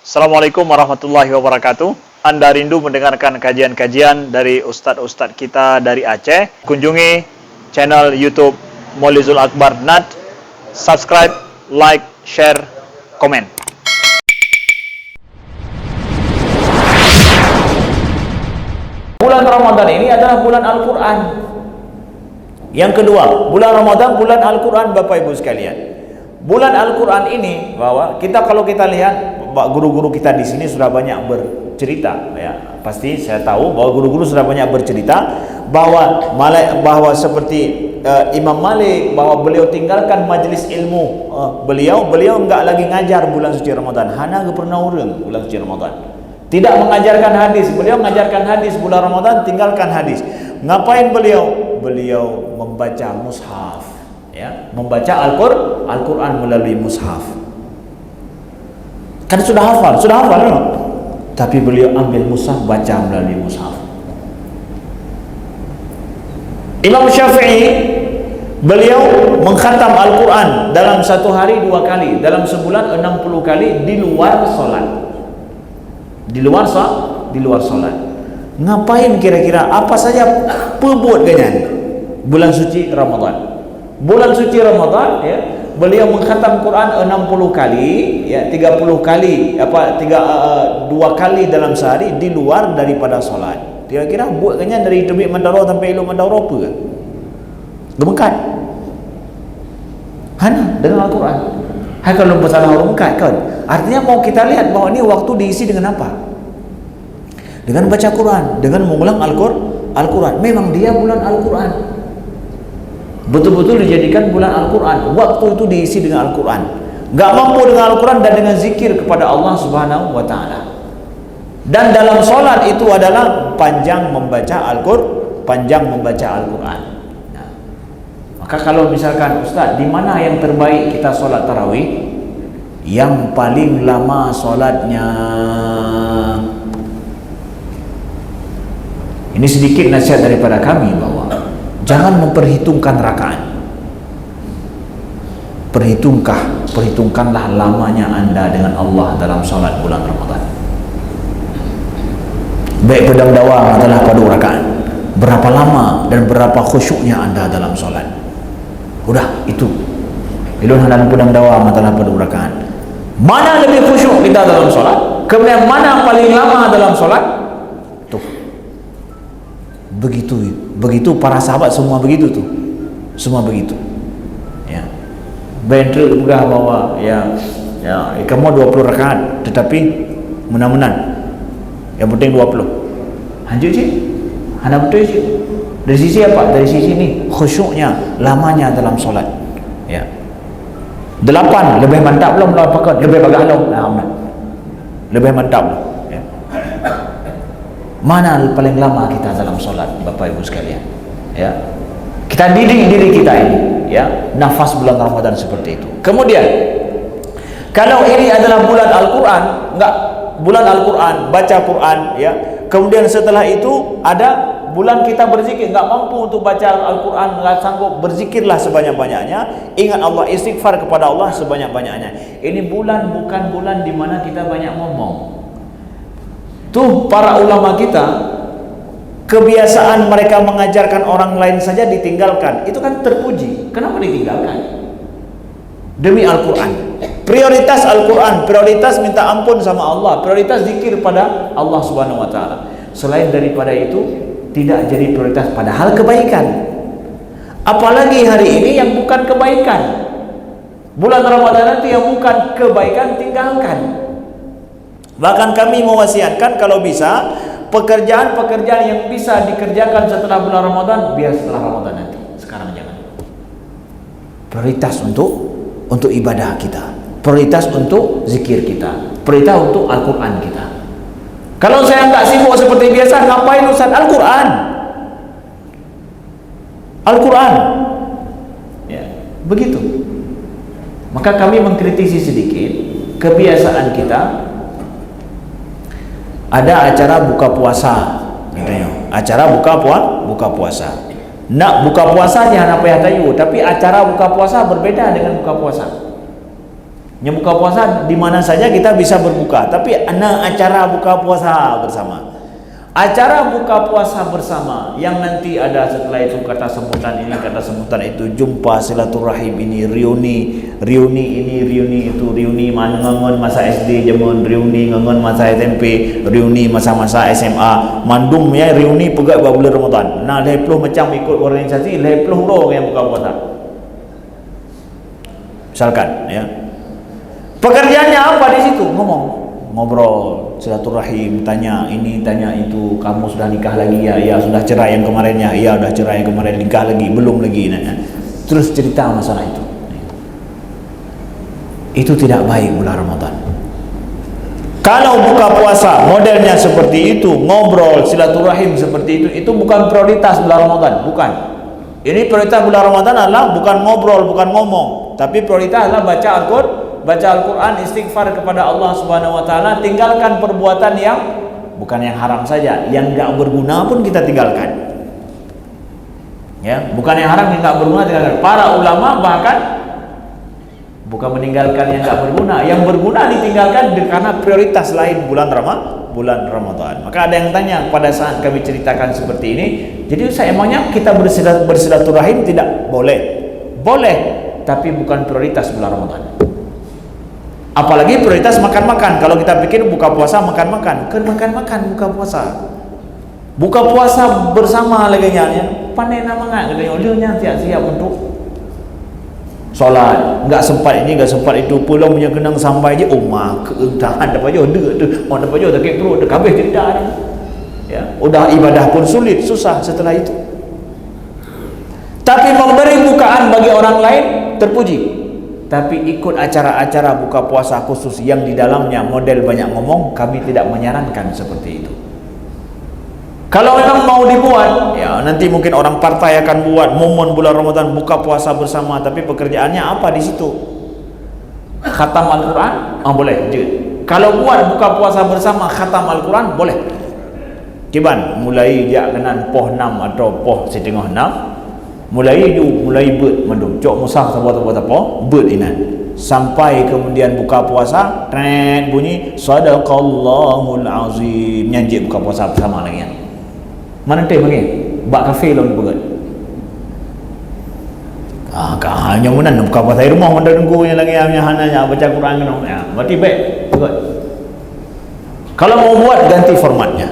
Assalamualaikum warahmatullahi wabarakatuh. Anda rindu mendengarkan kajian-kajian dari ustadz-ustadz kita dari Aceh? Kunjungi channel YouTube Maulizul Akbar NAT. Subscribe, like, share, komen. Bulan Ramadan ini adalah bulan Al-Quran. Yang kedua, bulan Ramadan bulan Al-Quran, Bapak Ibu sekalian. Bulan Al-Quran ini, bahwa kalau kita lihat, guru-guru kita di sini sudah banyak bercerita, ya pasti saya tahu bahwa guru-guru sudah banyak bercerita bahwa seperti Imam Malik, bahwa beliau tinggalkan majlis ilmu, beliau enggak lagi ngajar bulan suci Ramadan, hana pernah urang bulan suci Ramadan, tidak mengajarkan hadis. Beliau mengajarkan hadis bulan Ramadan, tinggalkan hadis. Ngapain beliau membaca mushaf, ya, membaca Al-Quran melalui mushaf. Kan sudah hafal ya? Tapi beliau ambil mushaf, baca melalui mushaf. Imam Syafi'i, beliau mengkhatam Al-Quran dalam satu hari 2 kali, dalam sebulan 60 kali di luar sholat. Di luar sholat. Ngapain kira-kira? Apa saja perbuat ganyan bulan suci Ramadan? Bulan suci Ramadan, ya, beliau mengkhatam Quran 60 kali, ya, 30 kali, 2 kali dalam sehari di luar daripada solat. Kira-kira buat ganyan dari Tebik Mandara sampai Elok Mandara apa ke? Gemengkat. Hana dengan Al-Quran. Hai, kalau masalah gemengkat kan. Artinya mau kita lihat bahwa ini waktu diisi dengan apa? Dengan baca Quran, dengan mengulang Al-Quran. Memang dia bulan Al-Quran. Betul-betul dijadikan bulan Al-Quran. Waktu itu diisi dengan Al-Quran. Gak mampu dengan Al-Quran dan dengan zikir kepada Allah Subhanahu wa ta'ala. Dan dalam solat itu adalah panjang membaca Al-Quran. Nah, maka kalau misalkan Ustaz, di mana yang terbaik kita solat tarawih? Yang paling lama solatnya. Ini sedikit nasihat daripada kami, bahwa jangan memperhitungkan rakaat. Perhitungkanlah lamanya Anda dengan Allah dalam salat bulan Ramadan. Baik pedang dawam adalah pada rakaat. Berapa lama dan berapa khusyuknya Anda dalam salat. Udah itu. Ilun dan pedang dawam adalah pada rakaat. Mana lebih khusyuk kita dalam salat? Kemudian mana paling lama dalam salat? Tuh. Begitu para sahabat semua begitu tuh. Semua begitu. Ya. Bentrel juga bahwa kamu 20 rakaat tetapi menang-menang. Yang penting 20. Lanjut sih. Hana betul sih. Dari sisi apa? Dari sisi ini khusyuknya, lamanya dalam solat. Ya. 8 lebih mantap belum lapakan, lebih bagus belum. Nah, lebih mantap belum. Ya. Mana paling lama kita dalam solat, Bapak Ibu sekalian? Ya. Kita didik diri kita ini, ya, nafas bulan Ramadan seperti itu. Kemudian kalau ini adalah bulan Al-Quran, bulan Al-Quran, baca Quran, ya. Kemudian setelah itu ada bulan kita berzikir, enggak mampu untuk baca Al-Quran, enggak sanggup, berzikirlah sebanyak-banyaknya, ingat Allah, istighfar kepada Allah sebanyak-banyaknya. Ini bulan bukan bulan di mana kita banyak ngomong. Tuh para ulama kita, kebiasaan mereka mengajarkan orang lain saja ditinggalkan. Itu kan terpuji. Kenapa ditinggalkan? Demi Al-Quran. Prioritas Al-Quran, prioritas minta ampun sama Allah, prioritas zikir pada Allah Subhanahu wa ta'ala. Selain daripada itu, tidak jadi prioritas padahal kebaikan. Apalagi hari ini yang bukan kebaikan. Bulan Ramadan nanti yang bukan kebaikan, tinggalkan. Bahkan kami mewasiatkan kalau bisa pekerjaan-pekerjaan yang bisa dikerjakan setelah bulan Ramadan, biar setelah Ramadan nanti. Sekarang jangan. Prioritas untuk ibadah kita, prioritas untuk zikir kita, prioritas untuk Al-Quran kita. Kalau saya nggak sibuk seperti biasa, ngapain Ustaz? Al-Quran, ya, begitu. Maka kami mengkritisi sedikit kebiasaan kita. Ada acara buka puasa, acara buka puasa. Nak buka puasa jangan apa yang tayu, tapi acara buka puasa berbeda dengan buka puasa. Yang buka puasa di mana saja kita bisa berbuka, tapi ada acara buka puasa bersama. Acara buka puasa bersama yang nanti ada setelah itu kata sebutan ini, kata sebutan itu, jumpa silaturahim ini, reuni ini, reuni itu, reuni ngangon masa SD zaman, reuni ngangon masa SMP, reuni masa-masa SMA, mandum ya reuni pegat bulan Ramadan. Nah, 20 macam ikut organisasi, 20 orang yang buka puasa. Misalkan ya. Pekerjaannya apa di situ? Ngobrol, silaturahim, tanya ini, tanya itu, kamu sudah nikah lagi ya? Ya, sudah cerai yang kemarinnya. Ya, sudah cerai yang kemarin, nikah lagi, belum lagi. Terus cerita masalah itu. Itu tidak baik bulan Ramadan. Kalau buka puasa modelnya seperti itu, ngobrol, silaturahim seperti itu bukan prioritas bulan Ramadan, bukan. Ini prioritas bulan Ramadan adalah bukan ngobrol, bukan ngomong, tapi prioritas adalah baca Al-Quran, istighfar kepada Allah Subhanahu Wa Taala, tinggalkan perbuatan yang bukan yang haram saja, yang enggak berguna pun kita tinggalkan. Ya, bukan yang haram, yang enggak berguna tinggalkan. Para ulama bahkan bukan meninggalkan yang enggak berguna, yang berguna ditinggalkan karena prioritas lain bulan Ramadan. Maka ada yang tanya pada saat kami ceritakan seperti ini, jadi saya emangnya kita bersilaturahim tidak boleh? Boleh, tapi bukan prioritas bulan Ramadan. Apalagi prioritas makan-makan. Kalau kita pikir buka puasa makan-makan, kan makan-makan buka puasa. Buka puasa bersama lagi nya, pandai nama ngak katanya, olehnya siap-siap untuk solat. Enggak sempat ini, enggak sempat itu, pulau punya kenang sampai je, oh mak tahan dapat je tu, mau dapat je sakit perut, dah habis cerita dah. Ya, udah ibadah pun sulit, susah setelah itu. Tapi memberi bukaan bagi orang lain terpuji. Tapi ikut acara-acara buka puasa khusus yang di dalamnya model banyak ngomong, kami tidak menyarankan seperti itu. Kalau memang mau dibuat, ya nanti mungkin orang partai akan buat momen bulan Ramadan buka puasa bersama, tapi pekerjaannya apa di situ? Khatam Al-Quran? Boleh. Kalau buat buka puasa bersama khatam Al-Quran, boleh. Kiban mulai dia kenan poh 6 atau poh setengah 6. Mulai bird mandum cok musah buat apa bird ini sampai kemudian buka puasa tren bunyi sadaqallahul azim, nyanyi buka puasa bersama lagi. Mana teh bagi bak kafe lawan begat hanya munan buka puasa di rumah mandang nunggu yang lagi hanya baca Quran ya berarti baik begat. Kalau mau buat ganti formatnya,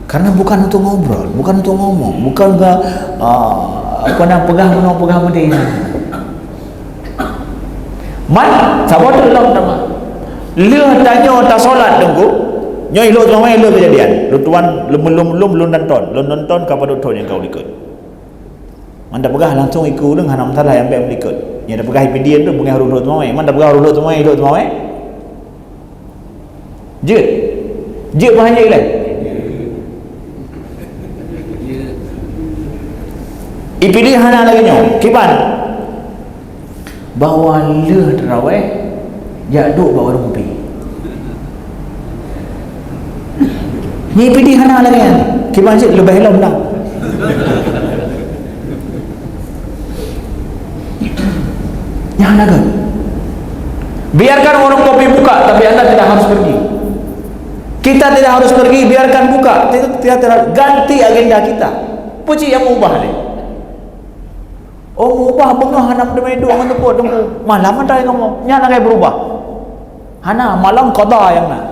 karena bukan untuk ngobrol, bukan untuk ngomong, bukan enggak pegang meding. Man, sabar dalam nama. Leh tanya tak solat tunggu. Nyoi lu tuan mai lu kejadian. Lu tuan belum nonton kepada tuan yang kau ikut. Manda pegah langsung ikut dengan hanam salah yang baik ikut. Nya dah pegah ipidian tu bunga huruf tuan mai. Manda pegah huruf tuan mai. Je bahanya ilah. Ipilih hana lagi nyo kiban bawa le terawih jaduk bawa rumpi ni pilih hana lagi kan kiban sih lebih helom dah yang naga biarkan orang kopi buka, tapi anda tidak harus pergi. Kita tidak harus pergi, biarkan buka. Tidak ganti agenda kita. Puji yang ubah ni. Oh ubah bengah hanam demi dua dengan tepuk tunggu malam ada yang ngomong nya nak berubah hana malam qada yang nak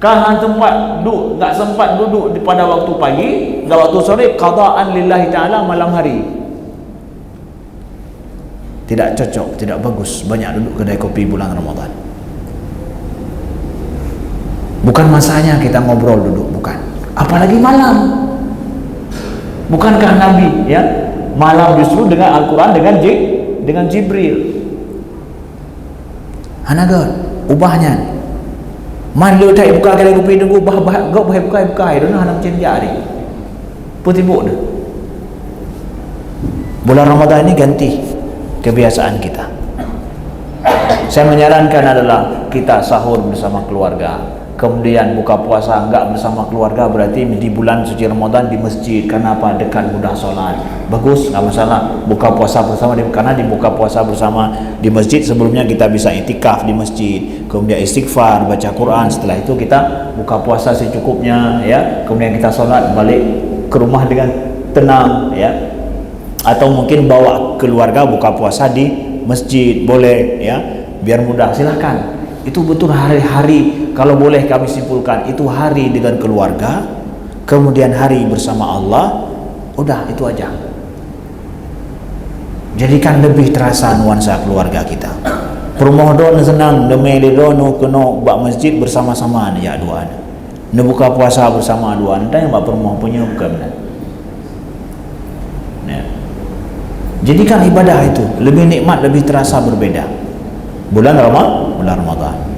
kan tempat duduk enggak sempat duduk pada waktu pagi enggak waktu sore qadaan lillahi taala malam hari. Tidak cocok, tidak bagus banyak duduk kedai kopi bulan Ramadan. Bukan masanya kita ngobrol duduk, bukan. Apalagi malam. Bukankah Nabi ya malam justru dengan Al-Quran dengan Jibril. Hanaga ubahnya. Man lu tak buka kedai kopi tunggu bah buka itu hanam cenjari. Putih dah. Bulan Ramadan ini ganti kebiasaan kita. Saya menyarankan adalah kita sahur bersama keluarga. kemudian buka puasa enggak bersama keluarga, berarti di bulan suci Ramadan di masjid. Kenapa? Dekat, mudah sholat. Bagus, nggak masalah. Buka puasa bersama, karena dibuka puasa bersama di masjid, sebelumnya kita bisa itikaf di masjid, kemudian istighfar, baca Quran. Setelah itu kita buka puasa secukupnya, ya. Kemudian kita sholat, balik ke rumah dengan tenang, ya. Atau mungkin bawa keluarga buka puasa di masjid, boleh, ya. Biar mudah, silahkan. Itu betul hari-hari, kalau boleh kami simpulkan, itu hari dengan keluarga, kemudian hari bersama Allah. Udah, itu aja. Jadikan lebih terasa nuansa keluarga kita. Permohon senang, demi lidono keno bak masjid bersama-sama ya doa. Ne buka puasa bersama doa. Dan yang bak permohon punya bukan benar. Ya. Jadikan ibadah itu lebih nikmat, lebih terasa berbeda. Bulan Ramadan.